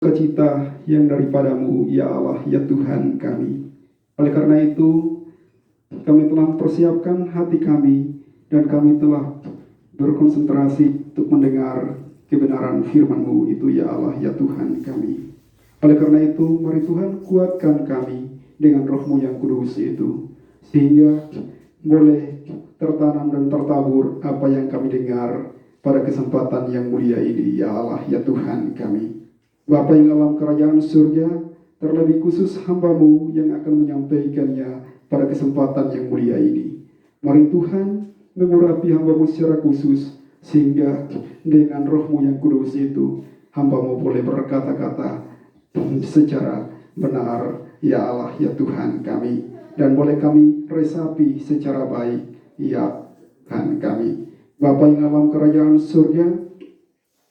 sukacita yang daripadamu, ya Allah, ya Tuhan kami. Oleh karena itu, kami telah mempersiapkan hati kami dan kami telah berkonsentrasi untuk mendengar kebenaran firman-Mu itu, ya Allah, ya Tuhan kami. Oleh karena itu, mari Tuhan kuatkan kami dengan Roh-Mu yang kudus itu, sehingga boleh tertanam dan tertabur apa yang kami dengar pada kesempatan yang mulia ini, ya Allah, ya Tuhan kami. Bapa yang alam kerajaan surga, terlebih khusus hamba-Mu yang akan menyampaikannya pada kesempatan yang mulia ini. Mari Tuhan mengurapi hamba-Mu secara khusus, sehingga dengan Roh-Mu yang kudus itu, hamba-Mu boleh berkata-kata secara benar, ya Allah, ya Tuhan kami. Dan boleh kami resapi secara baik, ya Tuhan kami. Bapa yang alam kerajaan surga,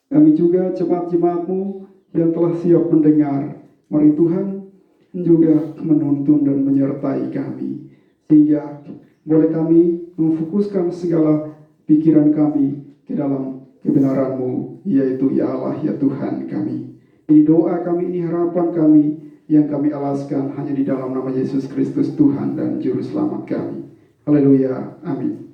kami juga jemaat-jemaat-Mu yang telah siap mendengar. Mari Tuhan juga menuntun dan menyertai kami, sehingga boleh kami memfokuskan segala pikiran kami ke dalam kebenaran-Mu, yaitu ya Allah, ya Tuhan kami. Ini doa kami, ini harapan kami yang kami alaskan hanya di dalam nama Yesus Kristus, Tuhan dan Juru Selamat kami. Haleluya, amin.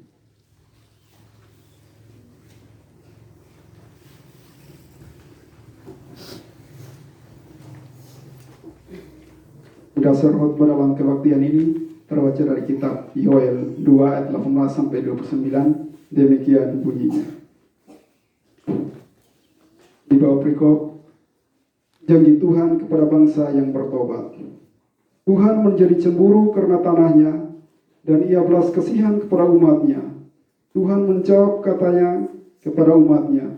Dasar khotbah dalam kebaktian ini terbaca dari kitab Yoel 2 ayat 18 sampai 29. Demikian bunyinya. Di bawah perikop, janji Tuhan kepada bangsa yang bertobat. Tuhan menjadi cemburu karena tanahnya, dan ia belas kasihan kepada umatnya. Tuhan menjawab katanya kepada umatnya,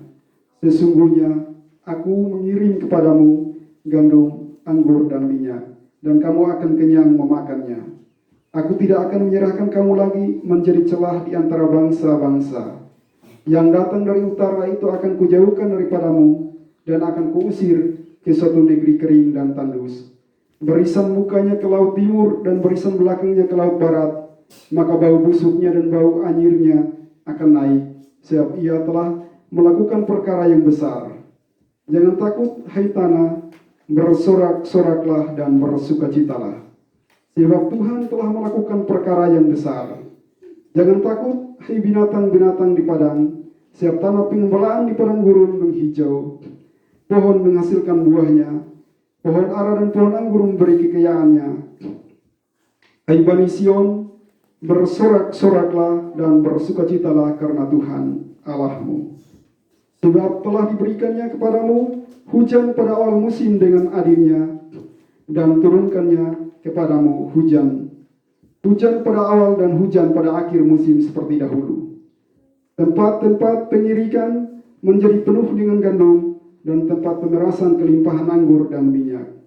sesungguhnya aku mengirim kepadamu gandum, anggur, dan minyak, dan kamu akan kenyang memakannya. Aku tidak akan menyerahkan kamu lagi menjadi celah di antara bangsa-bangsa. Yang datang dari utara itu akan kujauhkan daripadamu, dan akan kuusir ke suatu negeri kering dan tandus. Berisan mukanya ke laut timur, dan berisan belakangnya ke laut barat. Maka bau busuknya dan bau anyirnya akan naik, sebab ia telah melakukan perkara yang besar. Jangan takut, hai tanah, bersorak-soraklah dan bersukacitalah, sebab Tuhan telah melakukan perkara yang besar. Jangan takut, hai binatang-binatang di padang, sebab tanah pengembalaan di padang gurun menghijau. Pohon menghasilkan buahnya, pohon ara dan pohon anggur memberi kekayaannya. Hai Bani Sion, bersorak-soraklah dan bersukacitalah karena Tuhan Allahmu. Sebab telah diberikannya kepadamu hujan pada awal musim dengan adilnya, dan turunkannya kepadamu hujan pada awal dan hujan pada akhir musim seperti dahulu. Tempat-tempat pengirikan menjadi penuh dengan gandum, dan tempat pemerasan kelimpahan anggur dan minyak.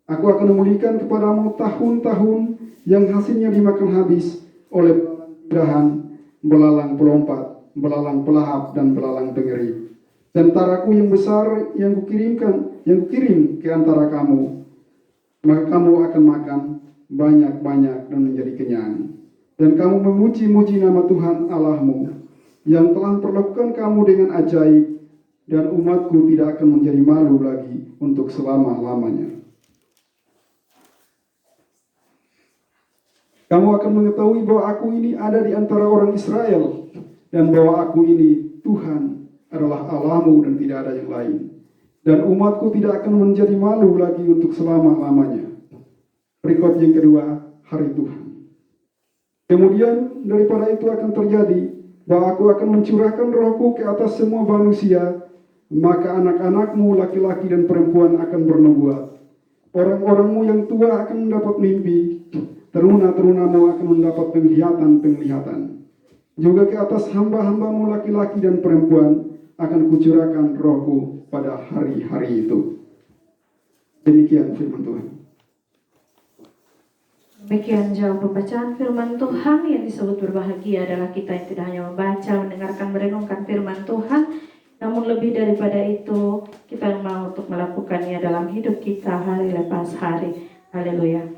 Aku akan memulihkan kepadamu tahun-tahun yang hasilnya dimakan habis oleh belahan, belalang pelompat, belalang pelahap, dan belalang pengeri. Tentaraku yang besar yang kukirim ke antara kamu, maka kamu akan makan banyak-banyak dan menjadi kenyang. Dan kamu memuji-muji nama Tuhan Allahmu, yang telah memperlakukan kamu dengan ajaib, dan umatku tidak akan menjadi malu lagi untuk selama-lamanya. Kamu akan mengetahui bahwa aku ini ada di antara orang Israel, dan bahwa aku ini Tuhan adalah Allahmu dan tidak ada yang lain. Dan umatku tidak akan menjadi malu lagi untuk selama-lamanya. Berikut yang kedua, hari Tuhan. Kemudian daripada itu akan terjadi bahwa aku akan mencurahkan rohku ke atas semua manusia, maka anak-anakmu laki-laki dan perempuan akan bernubuat. Orang-orangmu yang tua akan mendapat mimpi, teruna-terunamu akan mendapat penglihatan-penglihatan. Juga ke atas hamba-hambamu laki-laki dan perempuan akan kucurahkan rohku pada hari-hari itu. Demikian firman Tuhan. Demikian jauh pembacaan firman Tuhan. Yang disebut berbahagia adalah kita yang tidak hanya membaca, mendengarkan, merenungkan firman Tuhan, namun lebih daripada itu kita mau untuk melakukannya dalam hidup kita hari lepas hari. Haleluya.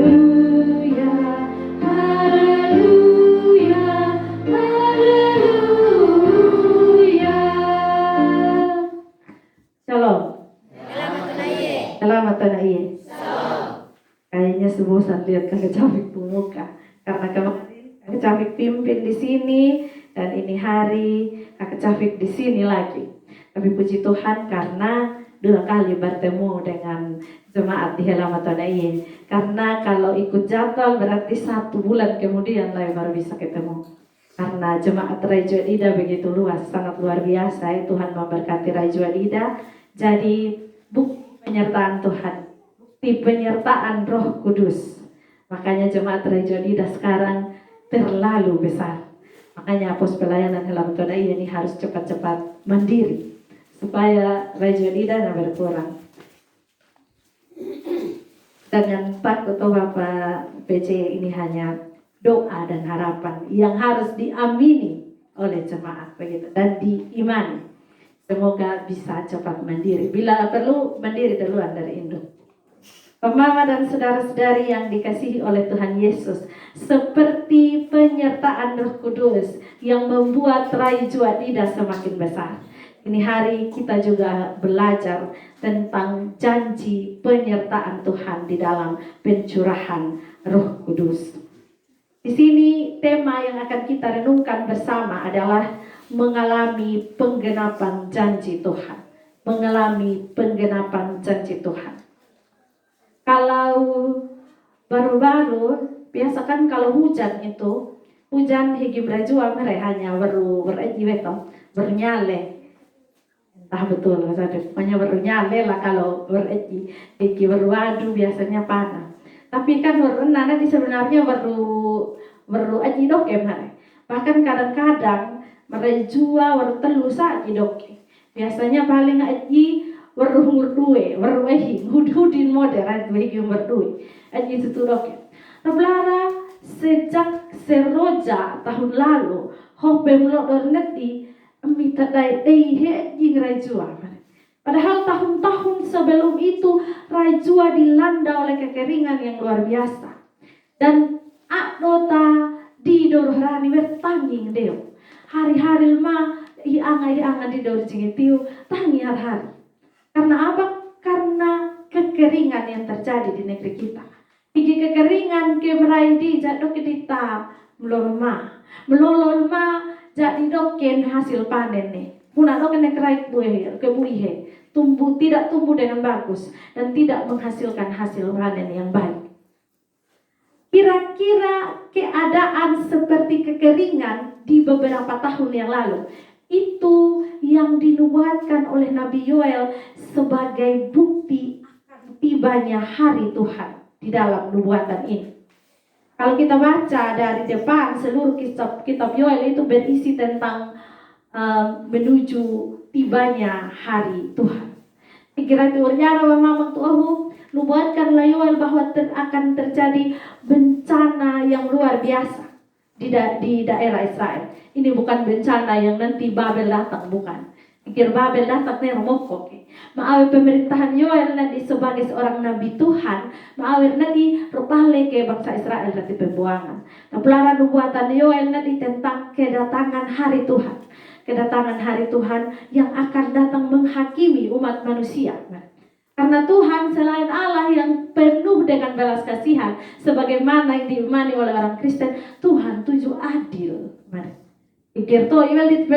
Haleluya, haleluya, haleluya. helama tanah iya. Kayaknya sebosan lihat Kakak Cafik muka. Karena kemarin Kakak Cafik pimpin di sini dan ini hari Kakak Cafik di sini lagi. Tapi puji Tuhan karena 2 kali bertemu dengan jemaat di helama tanah iya. Karena kalau ikut jadwal berarti 1 bulan kemudian lah baru bisa ketemu. Karena jemaat Raja Ida begitu luas, sangat luar biasa ya. Tuhan memberkati Raja Ida. Jadi bukti penyertaan Tuhan, bukti penyertaan Roh Kudus. Makanya jemaat Raja Ida sekarang terlalu besar. Makanya pos pelayanan helama tanah iya ini harus cepat-cepat mandiri supaya Raja Ida berkurang. Jangan takut Bapak PC, ini hanya doa dan harapan yang harus diamini oleh jemaat begitu dan diimani. Semoga bisa cepat mandiri. Bila perlu mandiri duluan dari induk. Mama dan saudara-saudari yang dikasihi oleh Tuhan Yesus, seperti penyertaan Roh Kudus yang membuat Raja Ida semakin besar. Ini hari kita juga belajar tentang janji penyertaan Tuhan di dalam pencurahan Roh Kudus. Di sini tema yang akan kita renungkan bersama adalah mengalami penggenapan janji Tuhan. Mengalami penggenapan janji Tuhan. Kalau baru-baru, biasa kan kalau hujan itu, hujan higi berajua mereka hanya bereji beto, bernyale. Entah betul, pokoknya bernyale lah kalau bereji, higi berwadu biasanya panah. Tapi kan berenang nanti sebenarnya baru aji doke mereka. Bahkan kadang-kadang mereka baru telu saji doke. Biasanya paling aji baru ngurdue, baru ehi hudin modern bagi berdue. Aji itu doke. Tablara sejak seroja tahun lalu, hope melodor neti amita dai aji ngerajua. Padahal tahun-tahun sebelum itu Rajua dilanda oleh kekeringan yang luar biasa. Dan Adota di dorhani bertanging deo. Hari-hari ma iangan di dor jingitiu tangi hari-hari. Karena apa? Karena kekeringan yang terjadi di negeri kita. Igi kekeringan kemerai di jadok kita melolma. Melolma jadi doken hasil panen nih. Muna do kena kerai kebuihe, tidak tumbuh dengan bagus dan tidak menghasilkan hasil panen yang baik. Kira-kira keadaan seperti kekeringan di beberapa tahun yang lalu itu yang dinubuatkan oleh Nabi Yoel sebagai bukti akan tibanya hari Tuhan di dalam nubuatan ini. Kalau kita baca dari depan, seluruh kitab Yoel itu berisi tentang menuju tibanya hari Tuhan. Pikiran turnya memang tuahu nubuatkanlah Yoel bahwa akan terjadi bencana yang luar biasa di daerah Israel. Ini bukan bencana yang nanti Babel datang, bukan. Pikir Babel datang nih romokok. Maawi pemerintahan Yoel nanti sebagai seorang nabi Tuhan, maawi nanti rupale ke bangsa Israel nanti pembuangan. Nah, pelaran nubuatan Yoel nanti tentang kedatangan hari Tuhan. Kedatangan hari Tuhan yang akan datang menghakimi umat manusia. Karena Tuhan selain Allah yang penuh dengan belas kasihan, sebagaimana yang diimani oleh orang Kristen, Tuhan tujuh adil. Ikir to iwelit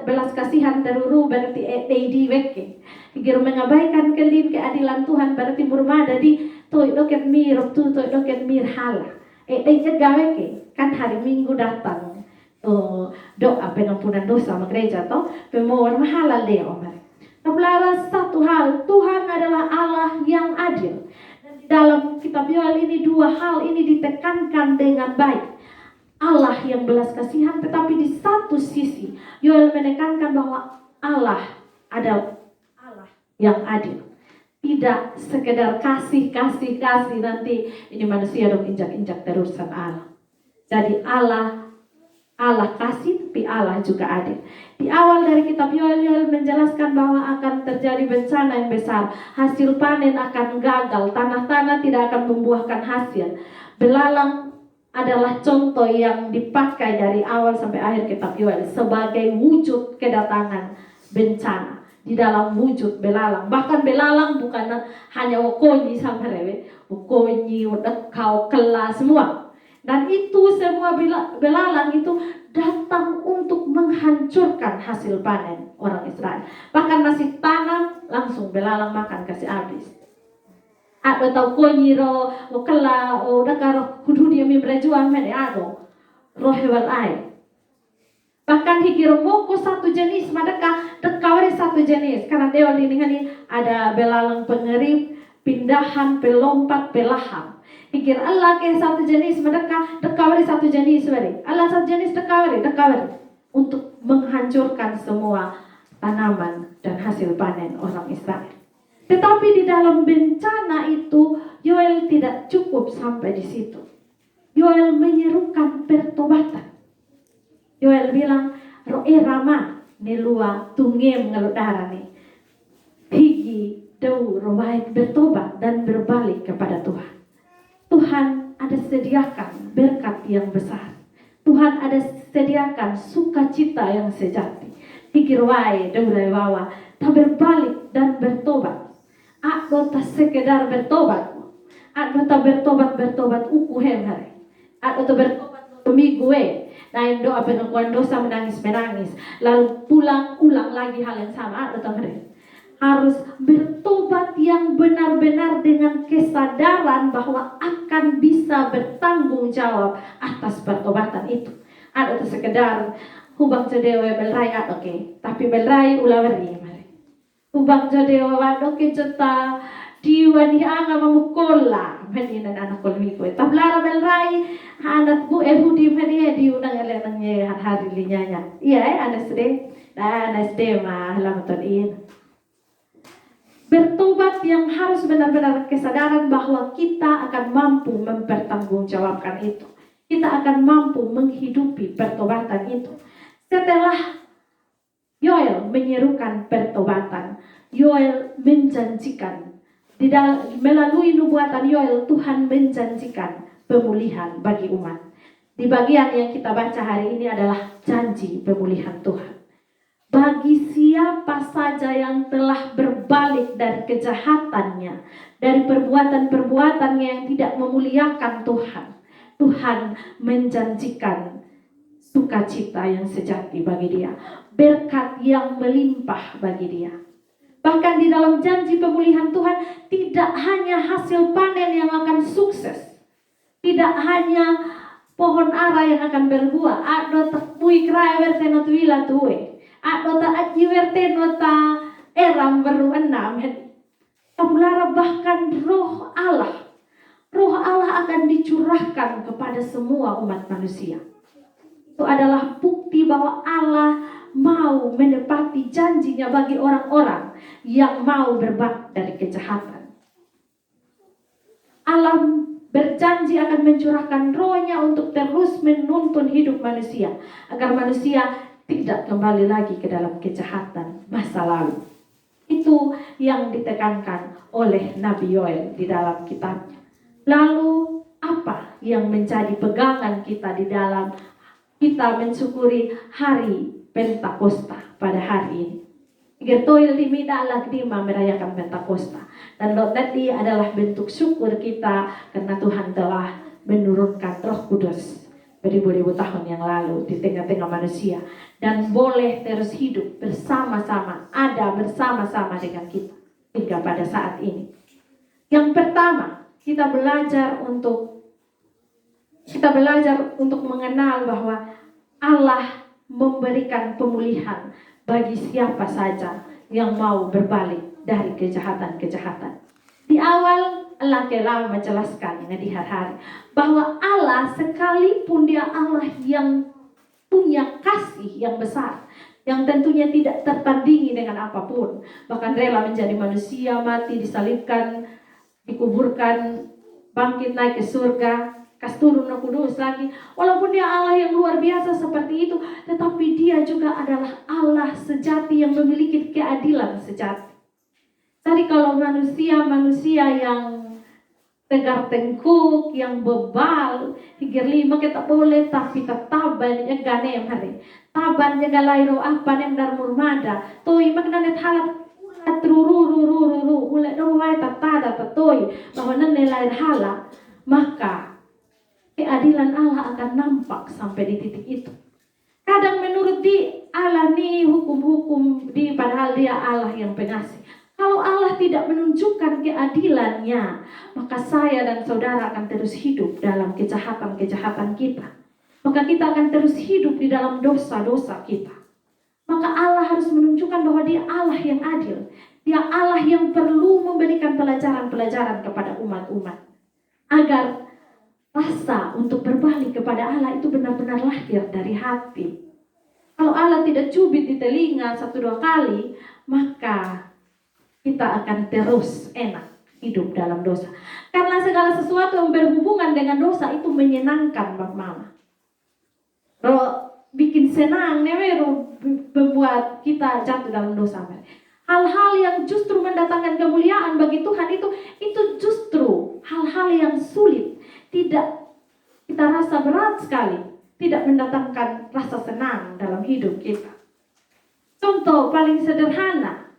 belas kasihan teruru berarti di weke. Ikir mengabaikan keadilan Tuhan berarti murmada di to doket mir to doket mir hala. Weke kan hari Minggu datang. Doa pengampunan dosa sama gereja toh pemohon mahalal deo. Nah, satu hal, Tuhan adalah Allah yang adil. Dan di dalam kitab Yoel ini 2 hal ini ditekankan dengan baik. Allah yang belas kasihan, tetapi di satu sisi Yoel menekankan bahwa Allah adalah Allah yang adil. Tidak sekedar kasih nanti ini manusia dong injak terusan Allah. Jadi Allah kasih, tapi Allah juga adil. Di awal dari kitab Yoel menjelaskan bahwa akan terjadi bencana yang besar. Hasil panen akan gagal, tanah-tanah tidak akan membuahkan hasil. Belalang adalah contoh yang dipakai dari awal sampai akhir kitab Yoel sebagai wujud kedatangan bencana. di dalam wujud belalang. Bahkan belalang bukan hanya wakonyi sama rewe, wakonyi, wadekau, kelas semua. Dan itu semua belalang itu datang untuk menghancurkan hasil panen orang Israel. Bahkan masih tanam langsung belalang makan kasih habis. Ado tau konyi ro wakala o dakaro kudu dia mi berjuang mene ado roh hewan ai. Bahkan higiro moko satu jenis madaka dekawari satu jenis karena dewa ini ada belalang pengerip, pindahan, pelompat, pelahap. Higir Allah ke satu jenis madaka dekawari satu jenis bari. Allah satu jenis dekawari untuk menghancurkan semua tanaman dan hasil panen orang Israel. Tetapi di dalam bencana itu Yoel tidak cukup sampai di situ. Yoel menyerukan pertobatan. Yoel bilang, roe rama nelua tungem ngeludarani. Higi dau robaik bertobat dan berbalik kepada Tuhan. Tuhan ada sediakan berkat yang besar. Tuhan ada sediakan sukacita yang sejati. Higi roai dau wawa tak berbalik dan bertobat. Aku tak sekedar bertobat. Aku tak bertobat uku hemhare. Aku tak bertobat gue. Nah, doa pengakuan dosa menangis, lalu ulang lagi hal yang sama. Harus bertobat yang benar-benar dengan kesadaran bahwa akan bisa bertanggung jawab atas pertobatan itu. Ada sekedar hubang jodewe belrai oke, tapi belrai ulawari mari. Hubang jodewe wadoke jota diwani anga mamukola medinan anak kolmiko tablara belrai anak bu ehudi media diunang elenangnya hari linyanya iya anak SD mah lamaton bertobat yang harus benar-benar kesadaran bahwa kita akan mampu mempertanggungjawabkan itu, kita akan mampu menghidupi pertobatan itu. Setelah Yoel menyerukan pertobatan, Yoel menjanjikan melalui nubuatan Yoel, Tuhan menjanjikan pemulihan bagi umat. Di bagian yang kita baca hari ini adalah janji pemulihan Tuhan. Bagi siapa saja yang telah berbalik dari kejahatannya, dari perbuatan-perbuatannya yang tidak memuliakan Tuhan, Tuhan menjanjikan sukacita yang sejati bagi dia, berkat yang melimpah bagi dia. Bahkan di dalam janji pemulihan Tuhan tidak hanya hasil panen yang akan sukses, tidak hanya pohon ara yang akan berbuah, ada takbui kraya verteno tuila tuwe, ada tak aji verteno ta eram beru enam, tabulara bahkan roh Allah akan dicurahkan kepada semua umat manusia. Itu adalah bukti bahwa Allah mau menepati janjinya bagi orang-orang yang mau berbalik dari kejahatan. Allah berjanji akan mencurahkan rohnya untuk terus menuntun hidup manusia, agar manusia tidak kembali lagi ke dalam kejahatan masa lalu. Itu yang ditekankan oleh Nabi Yoel di dalam kitabnya. Lalu apa yang menjadi pegangan kita di dalam kita mensyukuri hari Pentakosta pada hari ini? Gertoil dimida lagdima merayakan Pentakosta. Dan tadi adalah bentuk syukur kita karena Tuhan telah menurunkan Roh Kudus beribu-ribu tahun yang lalu di tengah-tengah manusia. Dan boleh terus hidup bersama-sama, ada bersama-sama dengan kita hingga pada saat ini. Yang pertama, kita belajar untuk mengenal bahwa Allah memberikan pemulihan bagi siapa saja yang mau berbalik dari kejahatan-kejahatan. Di awal Allah telah menjelaskan di hari bahwa Allah sekalipun dia Allah yang punya kasih yang besar, yang tentunya tidak tertandingi dengan apapun, bahkan rela menjadi manusia, mati, disalibkan, dikuburkan, bangkit naik ke surga, kas turun Roh Kudus lagi. Walaupun dia Allah yang luar biasa seperti itu, tetapi dia juga adalah Allah sejati yang memiliki keadilan sejati. Tadi kalau manusia yang tegar tengkuk, yang bebal, higir lima kita boleh tapi tetap banyaknya ganem hari. Taban jaga lairo apa nem dar murmada. Toi magnanet halat trurururururu ulet dong wai tatada tatoi bahwa nene lair hala, maka keadilan Allah akan nampak sampai di titik itu. Kadang menurut di Allah nih hukum-hukum di padahal dia Allah yang pengasih. Kalau Allah tidak menunjukkan keadilannya, maka saya dan saudara akan terus hidup dalam kejahatan-kejahatan kita. Maka kita akan terus hidup di dalam dosa-dosa kita. Maka Allah harus menunjukkan bahwa dia Allah yang adil. Dia Allah yang perlu memberikan pelajaran-pelajaran kepada umat-umat. Agar rasa untuk berbalik kepada Allah itu benar-benar lahir dari hati. Kalau Allah tidak cubit di telinga 1-2 kali, maka kita akan terus enak hidup dalam dosa. Karena segala sesuatu yang berhubungan dengan dosa itu menyenangkan Bang Mama. Kalau bikin senang, membuat kita jatuh dalam dosa. Hal-hal yang justru mendatangkan kemuliaan bagi Tuhan itu justru hal-hal yang sulit. Tidak kita rasa berat sekali. Tidak mendatangkan rasa senang dalam hidup kita. Contoh paling sederhana.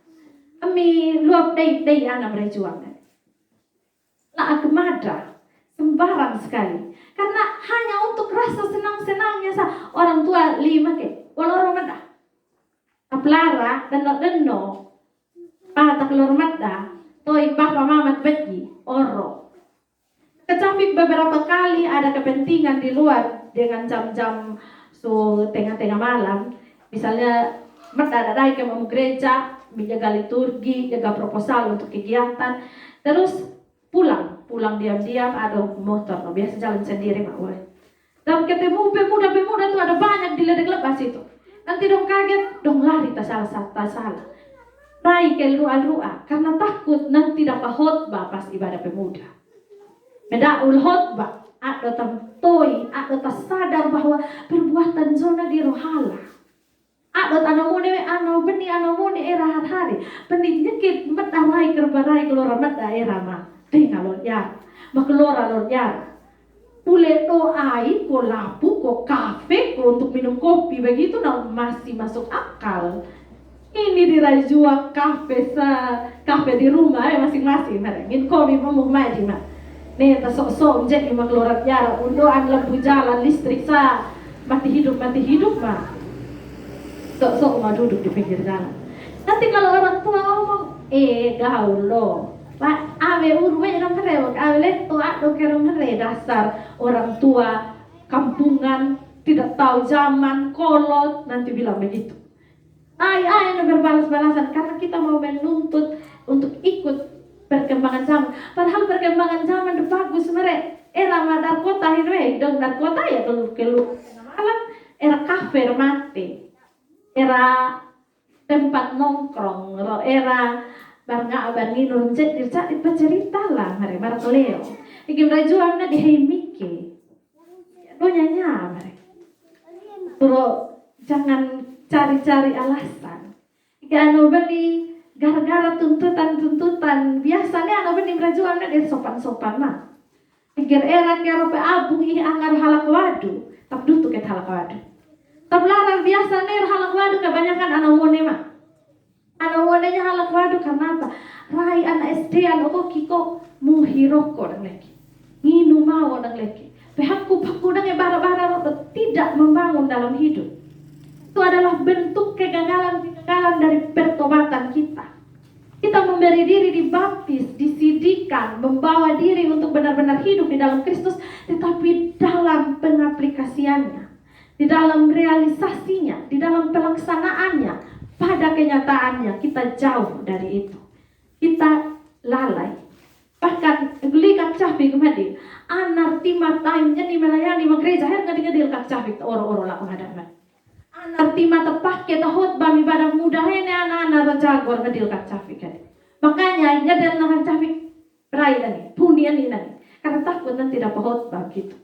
Kami luap day anak berjuang. Lah agmada. Sembarang sekali. Karena hanya untuk rasa senang-senangnya orang tua 5 ke. Walau orang mada. Aplara dan deno. Patak lor mada. Toi papa mamat bagi. Oro. Kecapik beberapa kali ada kepentingan di luar dengan jam-jam tengah-tengah malam. Misalnya mada ada ke mau gereja, menjaga liturgi, jaga proposal untuk kegiatan. Terus pulang diam-diam ada motor, biasa jalan sendiri mak woi. Dan ketemu pemuda tuh ada banyak di ledek lepas itu. Nanti dong kaget, dong lari tak salah. Rai ke ru'a karena takut nanti dapat khotbah pas ibadah pemuda. Medaul khotbah, ada tantoi, ada tak sadar bahwa perbuatan zona di rohala. Ada anamone era hari. Penitnya kit matarai kerbarai keluar mata era mah. Tengah lonyar, makelora lonyar. Ule to ai, ko lapu, ko kafe, ko untuk minum kopi begitu, masih masuk akal. Ini dirajua kafe di rumah masing-masing. Merengin kopi pemuh madi mah. Nih sok-sok jadi makelora lonyar. Undoan lampu jalan listrik mati hidup mah. Sok-sok mah duduk di pinggir jalan. Nanti kalau orang tua ngomong, gaul lo. Pak, awe urwe orang merewak, awe leto ado kerong mere dasar orang tua kampungan tidak tahu zaman kolot nanti bilang begitu. Ay berbalas-balasan karena kita mau menuntut untuk ikut perkembangan zaman. Padahal perkembangan zaman itu bagus mere. Era madar kota ini dong dar kota ya kalau malam era kafe mati. Era tempat nongkrong, era barang nginun cerita lah mare Leo. Iki rajuan na di Heimike. Bonyanya mare. Pero jangan cari-cari alasan. Iki anu beli gara-gara tuntutan biasanya anu beli rajuan na di sopan-sopan mah. Pikir era kero pe abu ih angar halak wadu, tak dutu ket halak wadu. Tablarang biasanya halak wadu kebanyakan anak mone mah. Anak monenya halak wadu karena apa? Rai anak SD anak kiko muhiroko nang leki. Nginu mau nang leki. Paku nang bara-bara tidak membangun dalam hidup. Itu adalah bentuk kegagalan dari pertobatan kita. Kita memberi diri dibaptis, disidikan, membawa diri untuk benar-benar hidup di dalam Kristus, tetapi dalam pengaplikasiannya, di dalam realisasinya, di dalam pelaksanaannya, pada kenyataannya kita jauh dari itu. Kita lalai. Bahkan geli kak cahpi kemadi. Anar timah time jadi melayani gereja her ngadil kak cahpi oro-oro lah menghadapkan. Anar timah tepak kita khotbah ibadah muda hene anak-anak rajagor ngadil kak cahpi kan. Makanya ngadil kak cahpi berai nani, puni nani. Karena takut nanti dapat khotbah gitu.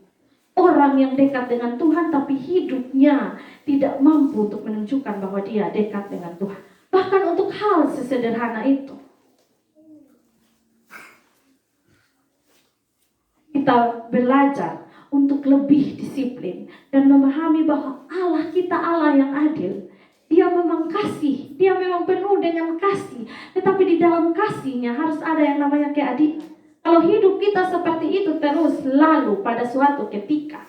Orang yang dekat dengan Tuhan tapi hidupnya tidak mampu untuk menunjukkan bahwa dia dekat dengan Tuhan. Bahkan untuk hal sesederhana itu. Kita belajar untuk lebih disiplin dan memahami bahwa Allah kita Allah yang adil. Dia memang kasih, dia memang penuh dengan kasih, tetapi di dalam kasihnya harus ada yang namanya keadilan. Kalau hidup kita seperti itu terus, lalu pada suatu ketika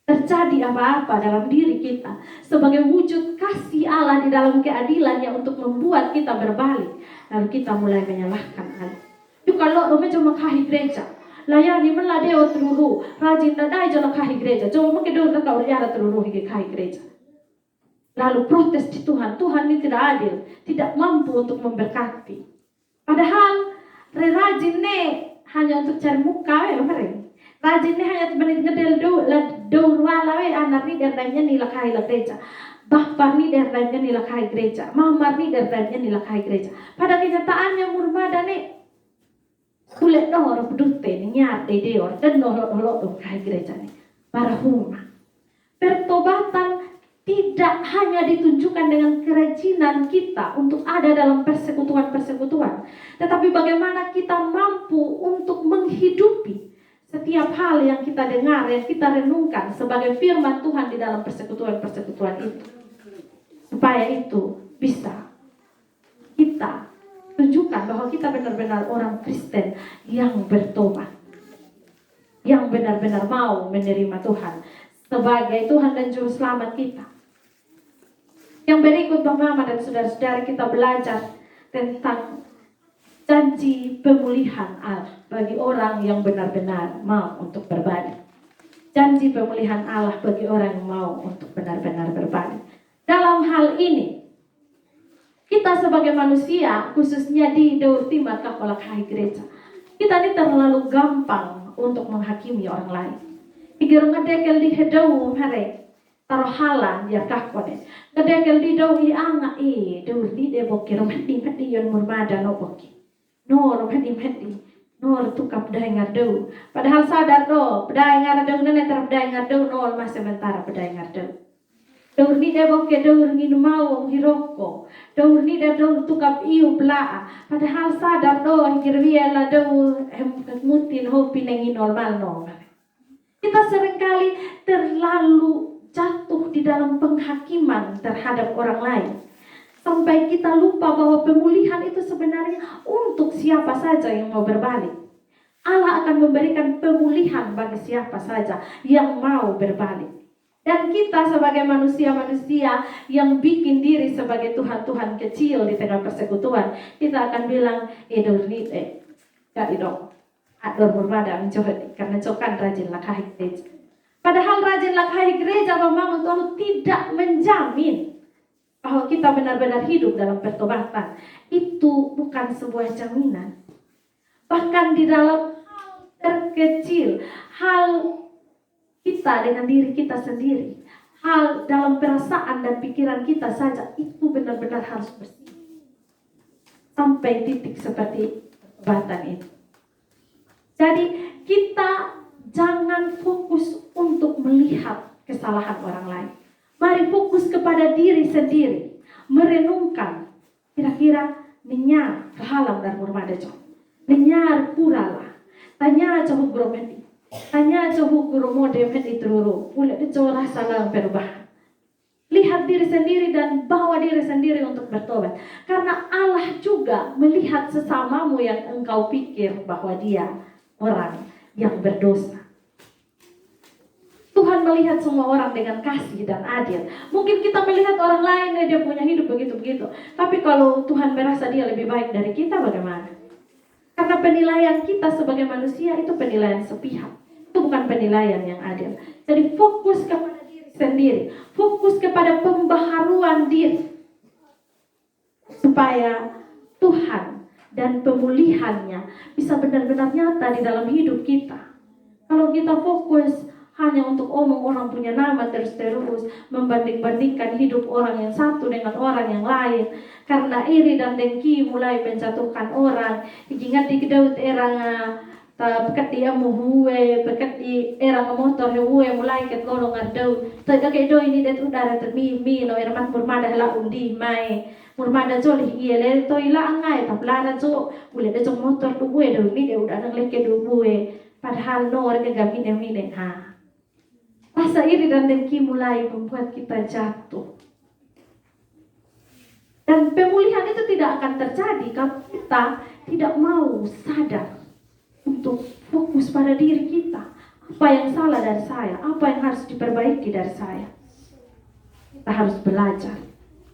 terjadi apa-apa dalam diri kita sebagai wujud kasih Allah di dalam keadilannya untuk membuat kita berbalik, lalu kita mulai menyalahkan Allah. Yuk kalau lo cuma kahi gereja, layani meladeo teruru, rajin dadai jala kahi gereja, coba mungkin dulu kau riara teruru hingga kahi gereja. Lalu protes di Tuhan, Tuhan ini tidak adil, tidak mampu untuk memberkati. Padahal rajin nih hanya untuk cari muka ya mereka. Rajin nih hanya menit ngedel do wala we anak ni derdanya nila kai la gereja. Bapak ni derdanya nila kai gereja. Mama ni derdanya nila kai gereja. Pada kenyataannya murmada nih kulit dohor pedute nih nyat deor dan nolok kai gereja nih. Para huma. Pertobatan tidak hanya ditunjukkan dengan kerajinan kita untuk ada dalam persekutuan-persekutuan, tetapi bagaimana kita mampu untuk menghidupi setiap hal yang kita dengar, yang kita renungkan sebagai firman Tuhan di dalam persekutuan-persekutuan itu. Supaya itu bisa kita tunjukkan bahwa kita benar-benar orang Kristen yang bertobat, yang benar-benar mau menerima Tuhan sebagai Tuhan dan Juru Selamat kita. Yang berikut Mama dan saudara-saudara, kita belajar tentang janji pemulihan Allah bagi orang yang benar-benar mau untuk berbalik. Janji pemulihan Allah bagi orang yang mau untuk benar-benar berbalik. Dalam hal ini, kita sebagai manusia, khususnya di Daur Timur Kapolak Gereja, kita ini terlalu gampang untuk menghakimi orang lain. Igor ngedekel di hedau hari taruh halan ya kakone. Ngedekel di dau i anga daur di debokir mati yon murmada no boki. Nor mati nor tukap dai ngardau. Padahal sadar do pedai ngardau nene ter pedai ngardau nol mas sementara pedai ngardau. Daur ni debokir daur ni mau hiroko. Daur ni daur tukap iu pelaa. Padahal sadar do hingir la daur mutin hopi nengi normal no. Kita seringkali terlalu jatuh di dalam penghakiman terhadap orang lain. Sampai kita lupa bahwa pemulihan itu sebenarnya untuk siapa saja yang mau berbalik. Allah akan memberikan pemulihan bagi siapa saja yang mau berbalik. Dan kita sebagai manusia-manusia yang bikin diri sebagai Tuhan-Tuhan kecil di tengah persekutuan, kita akan bilang, gak idong. Ador murmada mencohodi karena cokan rajin lakahi gereja. Padahal rajin lakahi gereja memang Tuhan tidak menjamin bahwa kita benar-benar hidup dalam pertobatan. Itu bukan sebuah jaminan. Bahkan di dalam hal terkecil, hal kita dengan diri kita sendiri, hal dalam perasaan dan pikiran kita saja, itu benar-benar harus bersih. Sampai titik seperti pertobatan itu. Jadi kita jangan fokus untuk melihat kesalahan orang lain. Mari fokus kepada diri sendiri. Merenungkan. Kira-kira ninya kehalang dan murmada jo. Ninya kurala. Tanya cohu guru mendi. Tanya cohu guru mode mendi teruru. Pula jo rasa lang perubahan. Lihat diri sendiri dan bawa diri sendiri untuk bertobat. Karena Allah juga melihat sesamamu yang engkau pikir bahwa dia orang yang berdosa. Tuhan melihat semua orang dengan kasih dan adil. Mungkin kita melihat orang lain dia punya hidup begitu-begitu. Tapi kalau Tuhan merasa dia lebih baik dari kita, bagaimana? Karena penilaian kita sebagai manusia itu penilaian sepihak. Itu bukan penilaian yang adil. Jadi fokus kepada diri sendiri. Fokus kepada pembaharuan diri. Supaya Tuhan dan pemulihannya bisa benar-benar nyata di dalam hidup kita. Kalau kita fokus hanya untuk omong orang punya nama terus-terus, membanding-bandingkan hidup orang yang satu dengan orang yang lain, karena iri dan dengki mulai menjatuhkan orang. Ingat di kedaut erang pekat dia muhue, pekat di erang motor hewe mulai ketlorong ardau. Tapi do ini det udara termi lo ermat bermadah la undi mai. Murmada jo lih iele to ila angai taplana jo ule de jo motor du bue do mi de udah nang leke du bue Padahal orangnya gak mine-mine. Rasa iri dan dengki mulai membuat kita jatuh. Dan pemulihan itu tidak akan terjadi kalau kita tidak mau sadar untuk fokus pada diri kita. Apa yang salah dari saya? Apa yang harus diperbaiki dari saya? Kita harus belajar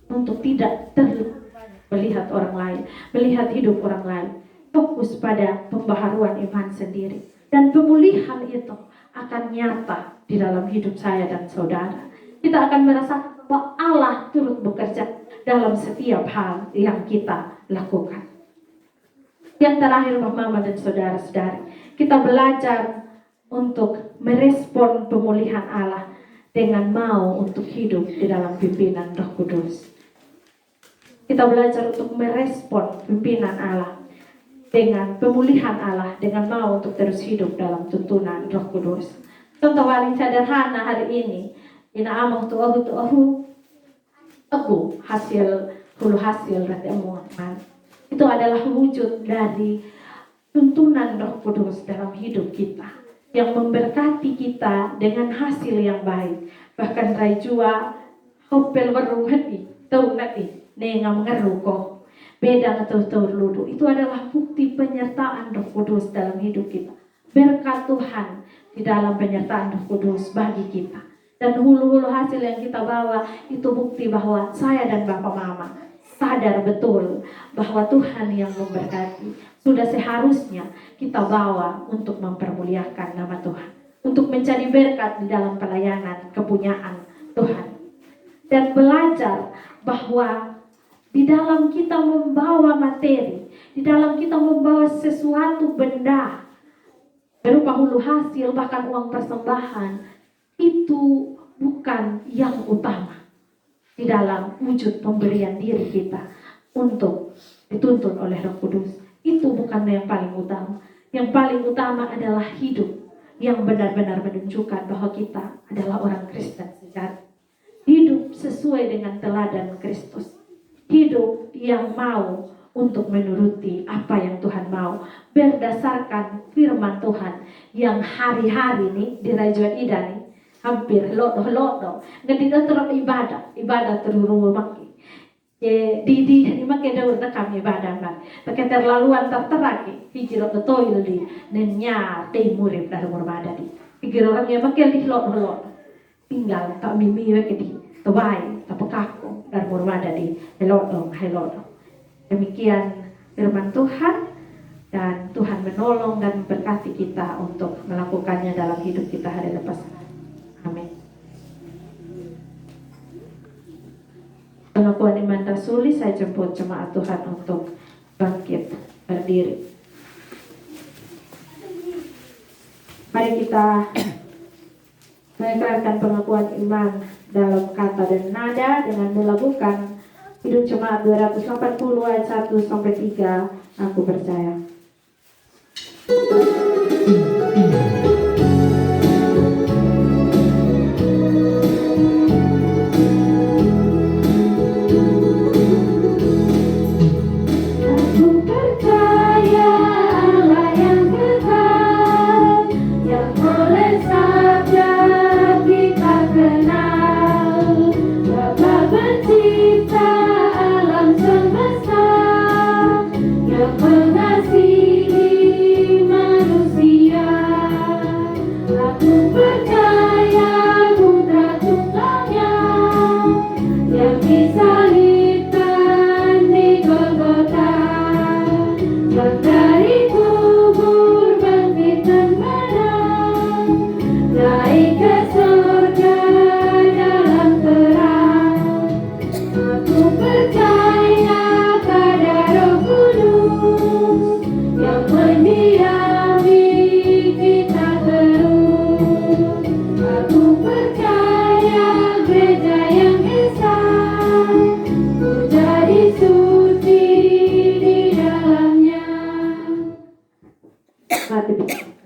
untuk tidak terlalu melihat orang lain, melihat hidup orang lain. Fokus pada pembaharuan iman sendiri. Dan pemulihan itu akan nyata di dalam hidup saya dan saudara. Kita akan merasakan bahwa Allah turut bekerja dalam setiap hal yang kita lakukan. Yang terakhir, mama dan saudara-saudari, kita belajar untuk merespon pemulihan Allah dengan mau untuk hidup di dalam pimpinan Roh Kudus. Kita belajar untuk merespon pimpinan Allah dengan pemulihan Allah, dengan mau untuk terus hidup dalam tuntunan Roh Kudus. Contoh paling sederhana hari ini, ina amang tuahu aku hulu hasil dari omongan. Itu adalah wujud dari tuntunan Roh Kudus dalam hidup kita, yang memberkati kita dengan hasil yang baik. Bahkan rajua hopel warungati tau nati nenga mengeruko beda atau ludu. Itu adalah bukti penyertaan Roh Kudus dalam hidup kita. Berkat Tuhan di dalam penyertaan Roh Kudus bagi kita. Dan hulu-hulu hasil yang kita bawa itu bukti bahwa saya dan Bapak Mama sadar betul bahwa Tuhan yang memberkati. Sudah seharusnya kita bawa untuk mempermuliakan nama Tuhan, untuk menjadi berkat di dalam pelayanan kepunyaan Tuhan. Dan belajar bahwa di dalam kita membawa materi, di dalam kita membawa sesuatu benda berupa hulu hasil, bahkan uang persembahan, itu bukan yang utama di dalam wujud pemberian diri kita untuk dituntun oleh Roh Kudus. Itu bukan yang paling utama. Yang paling utama adalah hidup yang benar-benar menunjukkan bahwa kita adalah orang Kristen sejati. Hidup sesuai dengan teladan Kristus. Hidup yang mau untuk menuruti apa yang Tuhan mau berdasarkan firman Tuhan yang hari-hari nih di Rajuan Ida nih hampir lodo nggak terus ibadah terus maki di make daur kami ibadah mak pakai terlaluan terteraki pikir toil di nenya teh murid dari berbada di pikir orang yang make di lodo tinggal tak mimi ke di tobai tapakaku dan berbada di helodong. Demikian firman Tuhan, dan Tuhan menolong dan memberkati kita untuk melakukannya dalam hidup kita hari lepas. Amin. Pengakuan iman rasuli, saya jemput jemaat Tuhan untuk bangkit berdiri. Mari kita mengikrarkan pengakuan iman dalam kata dan nada dengan melakukan Hidup Jemaat 280 ayat 1 sampai 3. Aku percaya.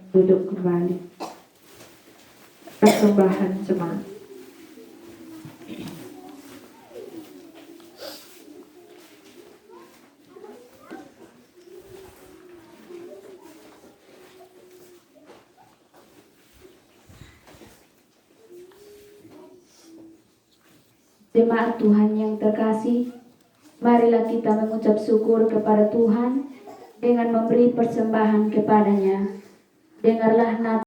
Duduk kembali. Persembahan jemaat. Jemaat Tuhan yang terkasih, marilah kita mengucap syukur kepada Tuhan dengan memberi persembahan kepadanya. Dengarlah nat